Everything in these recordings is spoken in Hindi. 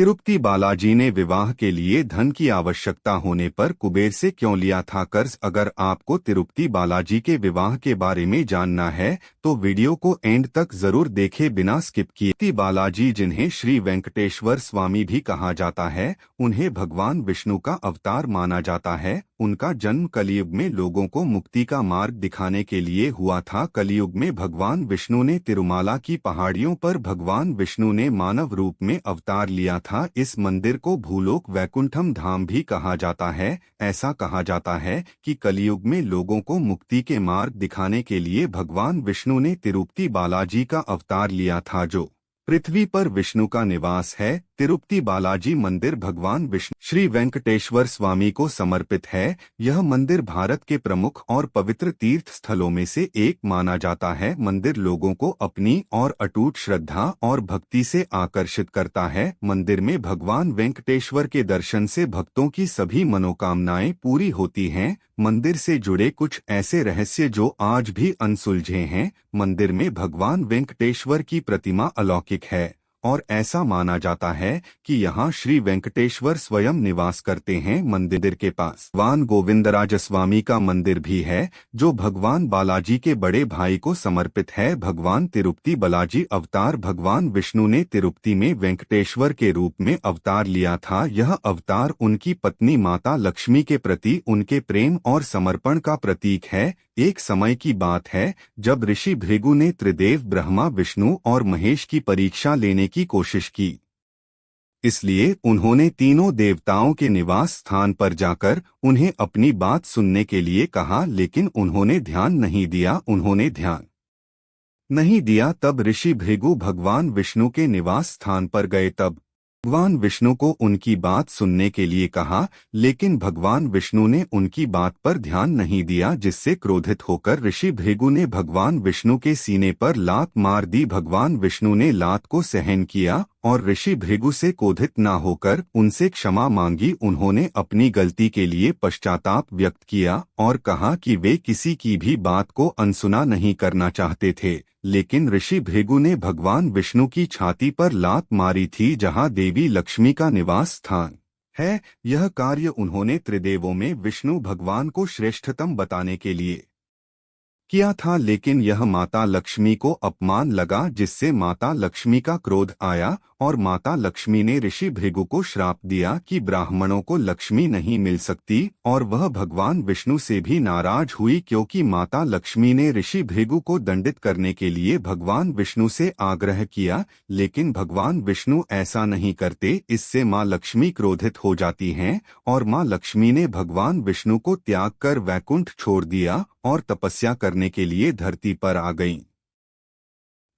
तिरुपति बालाजी ने विवाह के लिए धन की आवश्यकता होने पर कुबेर से क्यों लिया था कर्ज? अगर आपको तिरुपति बालाजी के विवाह के बारे में जानना है तो वीडियो को एंड तक जरूर देखे बिना स्किप किए। तिरुपति बालाजी, जिन्हें श्री वेंकटेश्वर स्वामी भी कहा जाता है, उन्हें भगवान विष्णु का अवतार माना जाता है। उनका जन्म कलियुग में लोगों को मुक्ति का मार्ग दिखाने के लिए हुआ था। कलियुग में भगवान विष्णु ने तिरुमाला की पहाड़ियों पर भगवान विष्णु ने मानव रूप में अवतार लिया था। इस मंदिर को भूलोक वैकुंठम धाम भी कहा जाता है। ऐसा कहा जाता है कि कलियुग में लोगों को मुक्ति के मार्ग दिखाने के लिए भगवान विष्णु ने तिरुपति बालाजी का अवतार लिया था, जो पृथ्वी पर विष्णु का निवास है। तिरुपति बालाजी मंदिर भगवान विष्णु श्री वेंकटेश्वर स्वामी को समर्पित है। यह मंदिर भारत के प्रमुख और पवित्र तीर्थ स्थलों में से एक माना जाता है। मंदिर लोगों को अपनी और अटूट श्रद्धा और भक्ति से आकर्षित करता है। मंदिर में भगवान वेंकटेश्वर के दर्शन से भक्तों की सभी मनोकामनाएं पूरी होती हैं। मंदिर से जुड़े कुछ ऐसे रहस्य जो आज भी अनसुलझे हैं। मंदिर में भगवान वेंकटेश्वर की प्रतिमा अलौकिक है और ऐसा माना जाता है कि यहाँ श्री वेंकटेश्वर स्वयं निवास करते हैं। मंदिर के पास भगवान गोविंदराजस्वामी का मंदिर भी है, जो भगवान बालाजी के बड़े भाई को समर्पित है। भगवान तिरुपति बालाजी अवतार भगवान विष्णु ने तिरुपति में वेंकटेश्वर के रूप में अवतार लिया था। यह अवतार उनकी पत्नी माता लक्ष्मी के प्रति उनके प्रेम और समर्पण का प्रतीक है। एक समय की बात है जब ऋषि भृगु ने त्रिदेव ब्रह्मा, विष्णु और महेश की परीक्षा लेने की कोशिश की। इसलिए उन्होंने तीनों देवताओं के निवास स्थान पर जाकर उन्हें अपनी बात सुनने के लिए कहा, लेकिन उन्होंने ध्यान नहीं दिया। तब ऋषि भृगु भगवान विष्णु के निवास स्थान पर गए। तब भगवान विष्णु को उनकी बात सुनने के लिए कहा, लेकिन भगवान विष्णु ने उनकी बात पर ध्यान नहीं दिया, जिससे क्रोधित होकर ऋषि भृगु ने भगवान विष्णु के सीने पर लात मार दी। भगवान विष्णु ने लात को सहन किया और ऋषि भृगु से क्रोधित न होकर उनसे क्षमा मांगी। उन्होंने अपनी गलती के लिए पश्चाताप व्यक्त किया और कहा कि वे किसी की भी बात को अनसुना नहीं करना चाहते थे, लेकिन ऋषि भृगु ने भगवान विष्णु की छाती पर लात मारी थी, जहां देवी लक्ष्मी का निवास स्थान है। यह कार्य उन्होंने त्रिदेवों में विष्णु भगवान को श्रेष्ठतम बताने के लिए किया था, लेकिन यह माता लक्ष्मी को अपमान लगा, जिससे माता लक्ष्मी का क्रोध आया और माता लक्ष्मी ने ऋषि भृगु को श्राप दिया कि ब्राह्मणों को लक्ष्मी नहीं मिल सकती, और वह भगवान विष्णु से भी नाराज हुई क्योंकि माता लक्ष्मी ने ऋषि भृगु को दंडित करने के लिए भगवान विष्णु से आग्रह किया, लेकिन भगवान विष्णु ऐसा नहीं करते। इससे माँ लक्ष्मी क्रोधित हो जाती हैं और माँ लक्ष्मी ने भगवान विष्णु को त्याग कर वैकुंठ छोड़ दिया और तपस्या करने के लिए धरती पर आ गईं।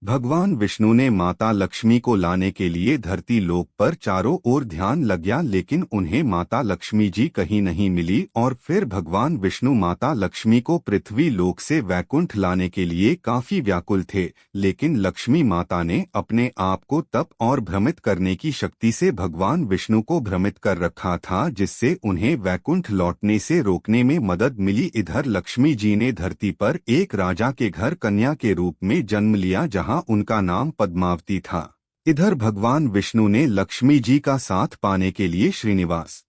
भगवान विष्णु ने माता लक्ष्मी को लाने के लिए धरती लोक पर चारों ओर ध्यान लगाया, लेकिन उन्हें माता लक्ष्मी जी कहीं नहीं मिली। और फिर भगवान विष्णु माता लक्ष्मी को पृथ्वी लोक से वैकुंठ लाने के लिए काफी व्याकुल थे, लेकिन लक्ष्मी माता ने अपने आप को तप और भ्रमित करने की शक्ति से भगवान विष्णु को भ्रमित कर रखा था, जिससे उन्हें वैकुंठ लौटने से रोकने में मदद मिली। इधर लक्ष्मी जी ने धरती पर एक राजा के घर कन्या के रूप में जन्म लिया, जहाँ उनका नाम पद्मावती था। इधर भगवान विष्णु ने लक्ष्मी जी का साथ पाने के लिए श्रीनिवास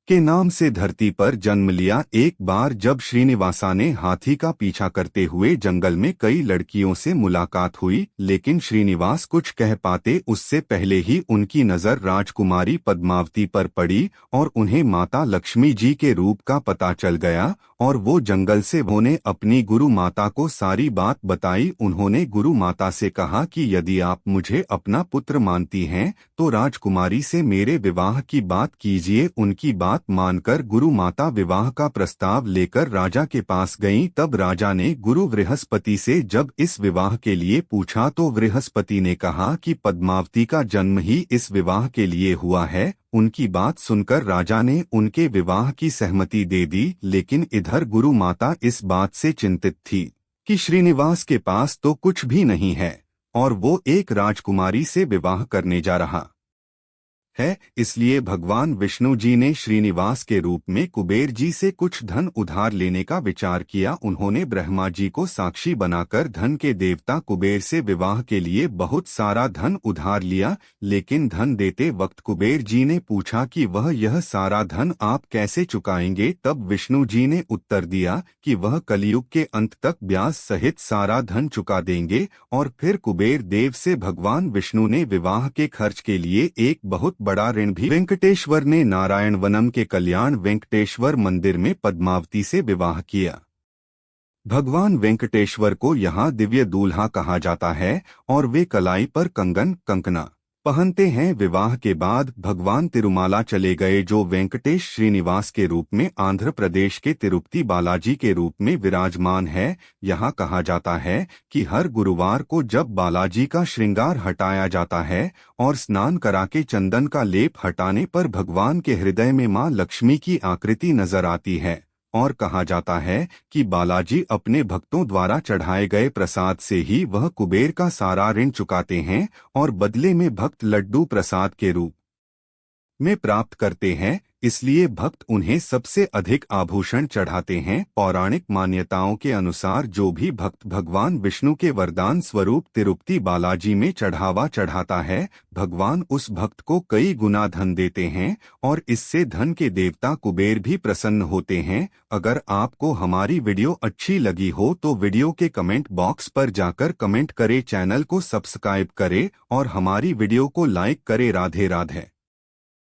के नाम से धरती पर जन्म लिया। एक बार जब श्रीनिवासा ने हाथी का पीछा करते हुए जंगल में कई लड़कियों से मुलाकात हुई, लेकिन श्रीनिवास कुछ कह पाते उससे पहले ही उनकी नजर राजकुमारी पद्मावती पर पड़ी और उन्हें माता लक्ष्मी जी के रूप का पता चल गया और वो जंगल से उन्होंने अपनी गुरु माता को सारी बात बताई। उन्होंने गुरु माता से कहा कि यदि आप मुझे अपना पुत्र मानती हैं तो राजकुमारी से मेरे विवाह की बात कीजिए। उनकी बात मानकर गुरु माता विवाह का प्रस्ताव लेकर राजा के पास गईं। तब राजा ने गुरु बृहस्पति से जब इस विवाह के लिए पूछा तो बृहस्पति ने कहा कि पद्मावती का जन्म ही इस विवाह के लिए हुआ है। उनकी बात सुनकर राजा ने उनके विवाह की सहमति दे दी, लेकिन इधर गुरु माता इस बात से चिंतित थी कि श्रीनिवास के पास तो कुछ भी नहीं है और वो एक राजकुमारी से विवाह करने जा रहा है, इसलिए भगवान विष्णु जी ने श्रीनिवास के रूप में कुबेर जी से कुछ धन उधार लेने का विचार किया। उन्होंने ब्रह्मा जी को साक्षी बनाकर धन के देवता कुबेर से विवाह के लिए बहुत सारा धन उधार लिया, लेकिन धन देते वक्त कुबेर जी ने पूछा कि वह यह सारा धन आप कैसे चुकाएंगे। तब विष्णु जी ने उत्तर दिया कि वह कलयुग के अंत तक ब्याज सहित सारा धन चुका देंगे। और फिर कुबेर देव से भगवान विष्णु ने विवाह के खर्च के लिए एक बहुत बड़ा ऋण भी। वेंकटेश्वर ने नारायण वनम के कल्याण वेंकटेश्वर मंदिर में पद्मावती से विवाह किया। भगवान वेंकटेश्वर को यहाँ दिव्य दूल्हा कहा जाता है और वे कलाई पर कंगन कंकना पहनते हैं। विवाह के बाद भगवान तिरुमाला चले गए, जो वेंकटेश श्रीनिवास के रूप में आंध्र प्रदेश के तिरुपति बालाजी के रूप में विराजमान है। यहाँ कहा जाता है कि हर गुरुवार को जब बालाजी का श्रृंगार हटाया जाता है और स्नान करा के चंदन का लेप हटाने पर भगवान के हृदय में मां लक्ष्मी की आकृति नजर आती है। और कहा जाता है कि बालाजी अपने भक्तों द्वारा चढ़ाए गए प्रसाद से ही वह कुबेर का सारा ऋण चुकाते हैं और बदले में भक्त लड्डू प्रसाद के रूप में प्राप्त करते हैं, इसलिए भक्त उन्हें सबसे अधिक आभूषण चढ़ाते हैं। पौराणिक मान्यताओं के अनुसार जो भी भक्त भगवान विष्णु के वरदान स्वरूप तिरुपति बालाजी में चढ़ावा चढ़ाता है, भगवान उस भक्त को कई गुना धन देते हैं और इससे धन के देवता कुबेर भी प्रसन्न होते हैं। अगर आपको हमारी वीडियो अच्छी लगी हो तो वीडियो के कमेंट बॉक्स पर जाकर कमेंट करें, चैनल को सब्सक्राइब करें और हमारी वीडियो को लाइक करें। राधे राधे।